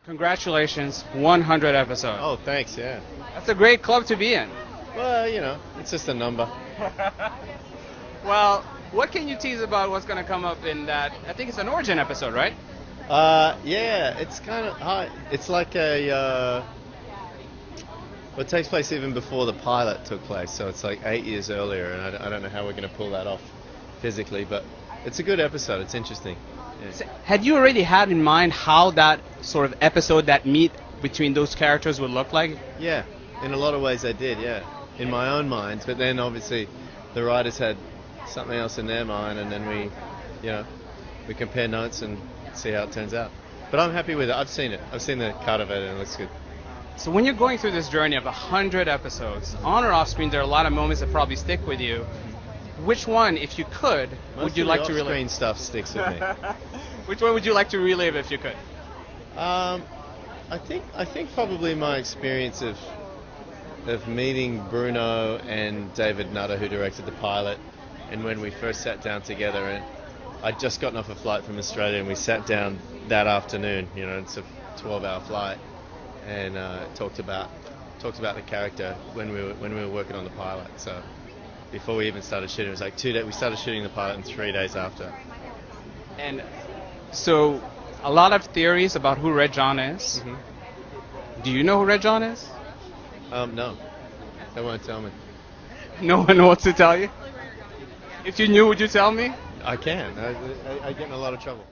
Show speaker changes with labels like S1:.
S1: Congratulations, 100 episodes.
S2: Oh, thanks, yeah.
S1: That's a great club to be in.
S2: Well, you know, it's just a number.
S1: Well, what can you tease about what's going to come up in that? I think it's an origin episode, right?
S2: Yeah, it's kind of hard. It's like well, it takes place even before the pilot took place, so it's like 8 years earlier, and I don't know how we're going to pull that off physically, but it's a good episode. It's interesting. Yeah.
S1: Had you already had in mind how that sort of episode, that meet between those characters would look like?
S2: Yeah, in a lot of ways I did, yeah. In my own mind, but then obviously the writers had something else in their mind, and then we compare notes and see how it turns out. But I'm happy with it. I've seen it. I've seen the cut of it, and it looks good.
S1: So when you're going through this journey of 100 episodes, on or off screen, there are a lot of moments that probably stick with you. Which one, if you could, would you like to relive?
S2: Off-screen stuff sticks with me.
S1: Which one would you like to relive if you could?
S2: I think probably my experience of meeting Bruno and David Nutter, who directed the pilot, and when we first sat down together, and I'd just gotten off a flight from Australia, and we sat down that afternoon. You know, it's a 12-hour flight, and talked about the character when we were working on the pilot. So before we even started shooting, it was like 2 days. We started shooting the pilot, and 3 days after.
S1: And so, a lot of theories about who Red John is.
S2: Mm-hmm.
S1: Do you know who Red John is?
S2: No, they won't tell me.
S1: No one wants to tell you? If you knew, would you tell me?
S2: I can. I get in a lot of trouble.